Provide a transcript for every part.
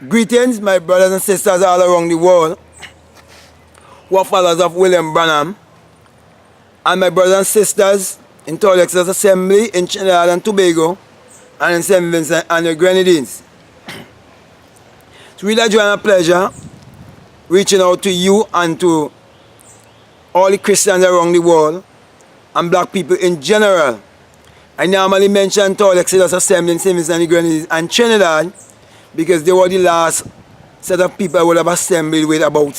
Greetings, my brothers and sisters all around the world who are followers of William Branham, and my brothers and sisters in Texas Assembly in Trinidad and Tobago and in St. Vincent and the Grenadines. It's really a joy and a pleasure reaching out to you and to all the Christians around the world and black people in general. I normally mention Texas Assembly in St. Vincent and the Grenadines and Trinidad because they were the last set of people I would have assembled with about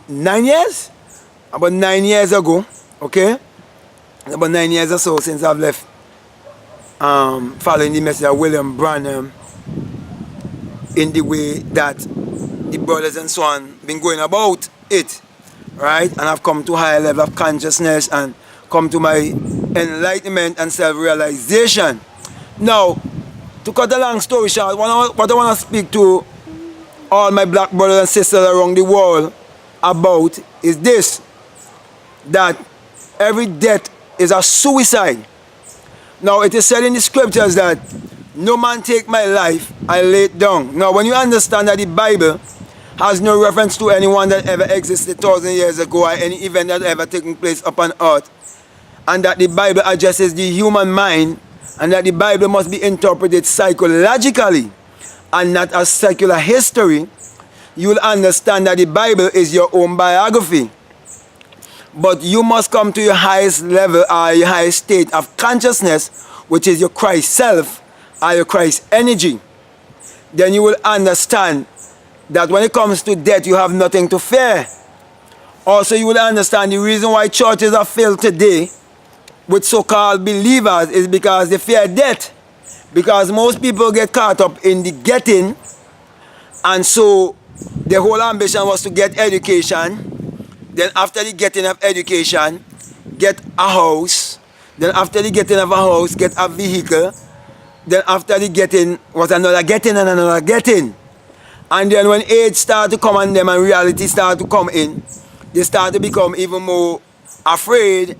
9 years? About 9 years ago, okay? About 9 years or so since I've left following the message of William Branham in the way that the brothers and so on been going about it, right? And I've come to a higher level of consciousness and come to my enlightenment and self-realization. Now, to cut a long story short, what I want to speak to all my black brothers and sisters around the world about is this, that every death is a suicide. Now, it is said in the scriptures that no man take my life, I lay it down. Now, when you understand that the Bible has no reference to anyone that ever existed 1,000 years ago or any event that ever taken place upon earth, and that the Bible addresses the human mind, and that the Bible must be interpreted psychologically and not as secular history, you will understand that the Bible is your own biography. But you must come to your highest level or your highest state of consciousness, which is your Christ self or your Christ energy. Then you will understand that when it comes to death, you have nothing to fear. Also, you will understand the reason why churches are filled today with so-called believers is because they fear death. Because most people get caught up in the getting, and so their whole ambition was to get education. Then after the getting of education, get a house. Then after the getting of a house, get a vehicle. Then after the getting was another getting and another getting. And then when age started to come on them and reality started to come in, they start to become even more afraid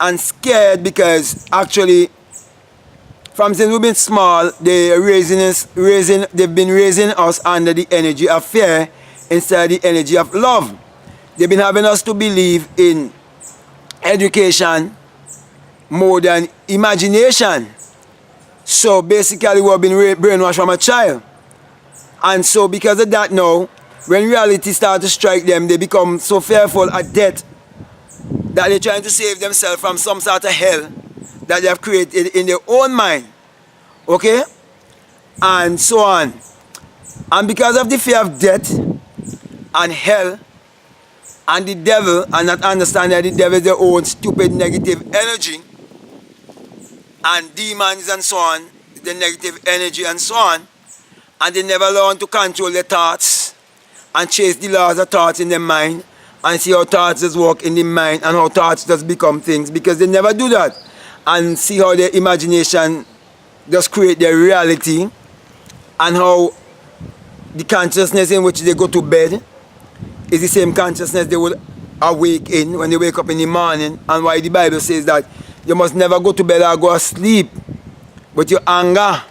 and scared, because actually from since we've been small, they've been raising us under the energy of fear instead of the energy of love. They've been having us to believe in education more than imagination. So basically we've been brainwashed from a child. And so because of that now, when reality starts to strike them, they become so fearful at death that they're trying to save themselves from some sort of hell that they have created in their own mind. Okay? And so on. And because of the fear of death and hell and the devil, and not understanding that the devil is their own stupid negative energy, and demons and so on, the negative energy and so on, and they never learn to control their thoughts and chase the laws of thoughts in their mind and see how thoughts just work in the mind and how thoughts just become things, because they never do that. And see how their imagination just create their reality, and how the consciousness in which they go to bed is the same consciousness they will awake in when they wake up in the morning. And why the Bible says that you must never go to bed or go asleep with your anger.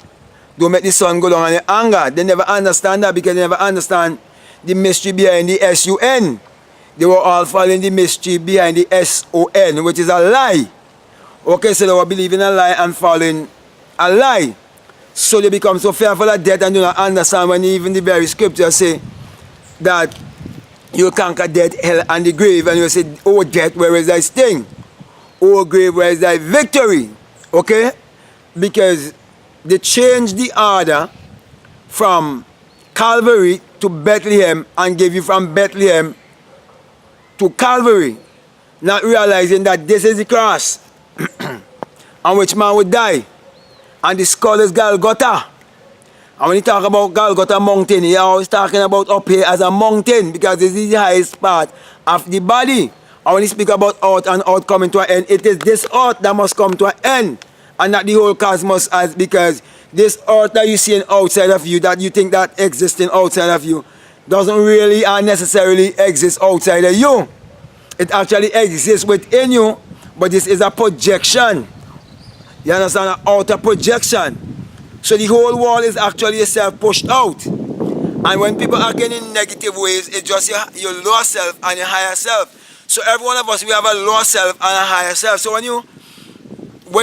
Don't make the sun go down on your anger. They never understand that, because they never understand the mystery behind the S-U-N. They were all following the mystery behind the S-O-N, which is a lie. Okay, so they were believing a lie and following a lie. So they become so fearful of death and do not understand when even the very scriptures say that you conquer death, hell, and the grave. And you say, oh death, where is thy sting? Oh grave, where is thy victory? Okay? Because they changed the order from Calvary to Bethlehem and gave you from Bethlehem to Calvary, not realizing that this is the cross on which man would die. And the skull is Golgotha. And when you talk about Golgotha mountain, you're always talking about up here as a mountain, because this is the highest part of the body. And when you speak about earth and earth coming to an end, it is this earth that must come to an end, and not the whole cosmos, as because this earth that you see outside of you, that you think that existing outside of you, doesn't really or necessarily exist outside of you. It actually exists within you, but this is a projection. You understand? An outer projection. So the whole world is actually yourself pushed out. And when people are getting in negative ways, it's just your lower self and your higher self. So every one of us, we have a lower self and a higher self. So when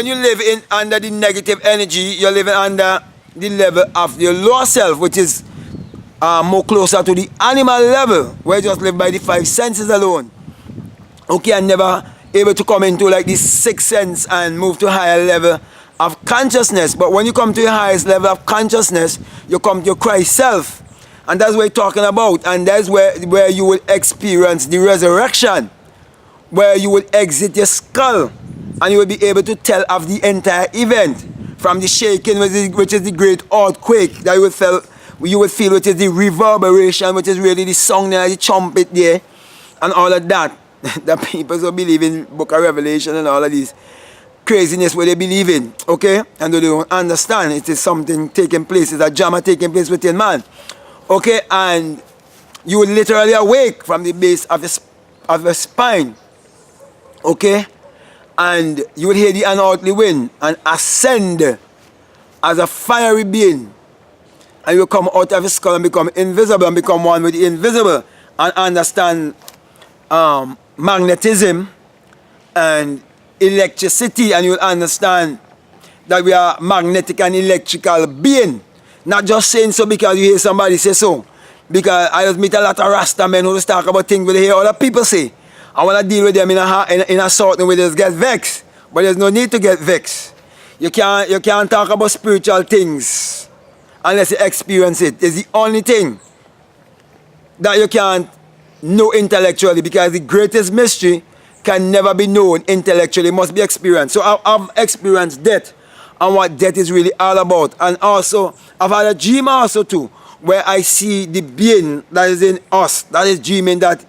you live in under the negative energy, you're living under the level of your lower self, which is more closer to the animal level, where you just live by the five senses alone. Okay, and never able to come into like this sixth sense and move to a higher level of consciousness. But when you come to your highest level of consciousness, you come to your Christ self. And that's what we're talking about. And that's where you will experience the resurrection, where you will exit your skull and you will be able to tell of the entire event, from the shaking, which is the great earthquake that you will feel, which is the reverberation, which is really the song there, the trumpet there, and all of that. The people who believe in Book of Revelation and all of these craziness where they believe in, okay? And they don't understand it is something taking place, it's a drama taking place within man, okay? And you will literally awake from the base of the spine, okay? And you will hear the unearthly wind and ascend as a fiery being. And you will come out of the skull and become invisible and become one with the invisible and understand magnetism and electricity, and you will understand that we are magnetic and electrical being. Not just saying so because you hear somebody say so. Because I just meet a lot of Rasta men who just talk about things where they hear other people say. I want to deal with them in a certain way they just get vexed. But there's no need to get vexed. You can't talk about spiritual things unless you experience it. It's the only thing that you can't know intellectually, because the greatest mystery can never be known intellectually. It must be experienced. So I've experienced death and what death is really all about. And also, I've had a dream also too, where I see the being that is in us, that is dreaming that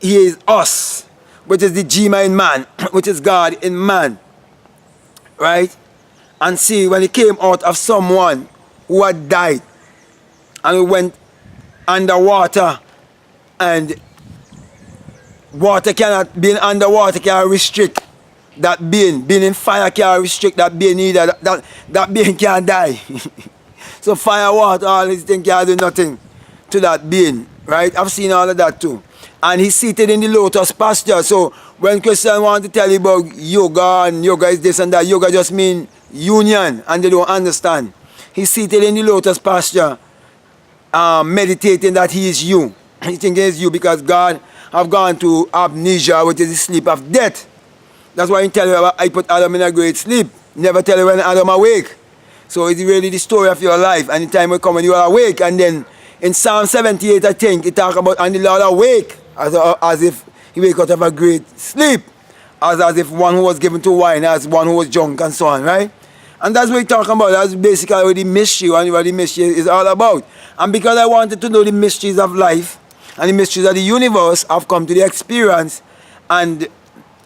he is us, which is the dreamer in man, which is God in man, right? And see, when he came out of someone who had died, and we went underwater, and water cannot, being underwater can restrict that being. Being in fire can restrict that being either. That being can't die. So fire, water, all these things can't do nothing to that being, right? I've seen all of that too. And he's seated in the lotus pasture. So when Christians want to tell you about yoga, and yoga is this and that, yoga just means union, and they don't understand. He's seated in the lotus pasture, meditating that he is you. He thinks he is you because God have gone to amnesia, which is the sleep of death. That's why he tell you about I put Adam in a great sleep. Never tell you when Adam awake. So it's really the story of your life. And the time will come when you are awake. And then in Psalm 78, I think, it talks about, and the Lord awake, as if he wake out of a great sleep. As if one who was given to wine, as one who was drunk and so on, right? And that's what we're talking about. That's basically what the mystery, and what the mystery is all about. And because I wanted to know the mysteries of life and the mysteries of the universe, I've come to the experience and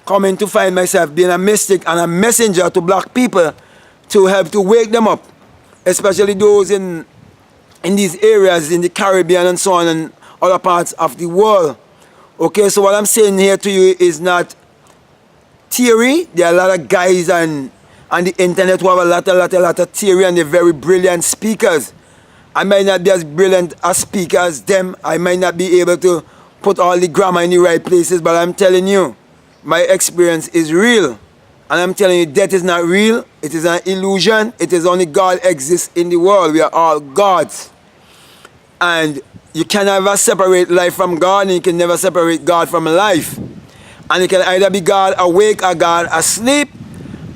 coming to find myself being a mystic and a messenger to black people to help to wake them up, especially those in these areas in the Caribbean and so on and other parts of the world. Okay, so what I'm saying here to you is not theory. There are a lot of guys on the internet who have a lot of theory, and they're very brilliant speakers. I might not be as brilliant a speaker as them. I might not be able to put all the grammar in the right places, but I'm telling you, my experience is real. And I'm telling you, death is not real. It is an illusion. It is only God exists in the world. We are all gods. And you can never separate life from God, and you can never separate God from life. And you can either be God awake or God asleep.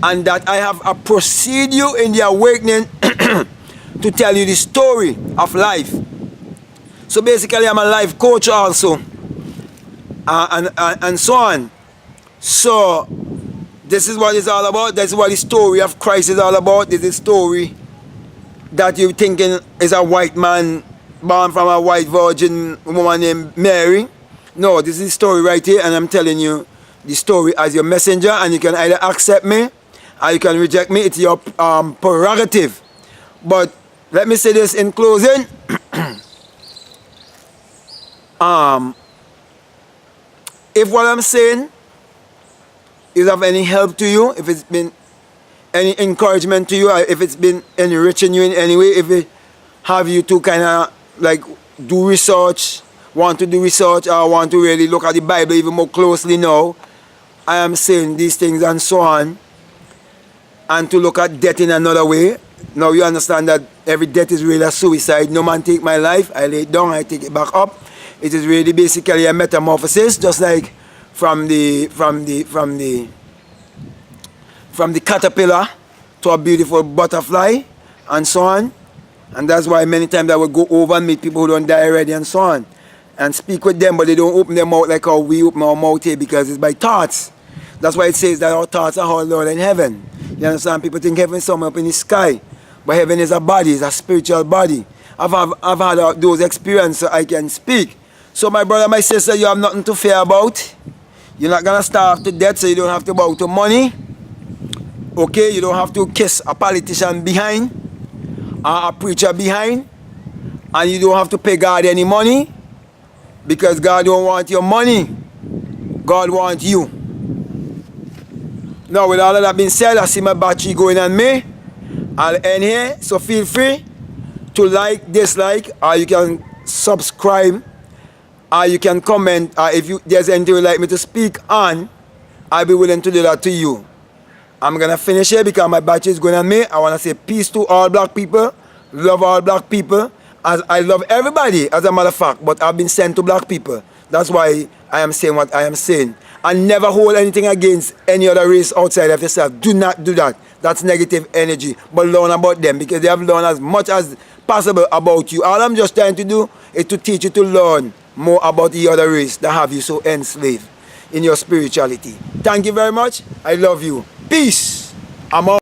And that I have precede you in the awakening to tell you the story of life. So basically, I'm a life coach also, and so on. So this is what it's all about. This is what the story of Christ is all about. This is a story that you're thinking is a white man born from a white virgin woman named Mary. No, this is the story right here, and I'm telling you the story as your messenger, and you can either accept me or you can reject me. It's your prerogative. But let me say this in closing. If what I'm saying is of any help to you, if it's been any encouragement to you, if it's been enriching you in any way, if it have you to kind of like do research, want to do research, or want to really look at the Bible even more closely now, I am saying these things and so on, and to look at death in another way. Now you understand that every death is really a suicide. No man take my life, I lay it down, I take it back up. It is really basically a metamorphosis, just like from the caterpillar to a beautiful butterfly and so on. And that's why many times I would go over and meet people who don't die already and so on, and speak with them, but they don't open their mouth like how we open our mouth here, because it's by thoughts. That's why it says that our thoughts are all Lord in heaven. You understand? People think heaven is somewhere up in the sky, but heaven is a body, it's a spiritual body. I've had those experiences, so I can speak. So my brother, my sister, you have nothing to fear about. You're not going to starve to death, so you don't have to bow to money. Okay, you don't have to kiss a politician behind, or a preacher behind, and you don't have to pay God any money, because God don't want your money. God wants you. Now, with all of that being said, I see my battery going on me. I'll end here, so feel free to like, dislike, or you can subscribe, or you can comment, or if there's anything you'd like me to speak on, I'll be willing to do that to you. I'm going to finish here because my battery is going on me. I want to say peace to all black people, love all black people, as I love everybody, as a matter of fact, but I've been sent to black people. That's why I am saying what I am saying. And never hold anything against any other race outside of yourself. Do not do that. That's negative energy. But learn about them, because they have learned as much as possible about you. All I'm just trying to do is to teach you to learn more about the other race that have you so enslaved in your spirituality. Thank you very much. I love you. Peace. I'm out.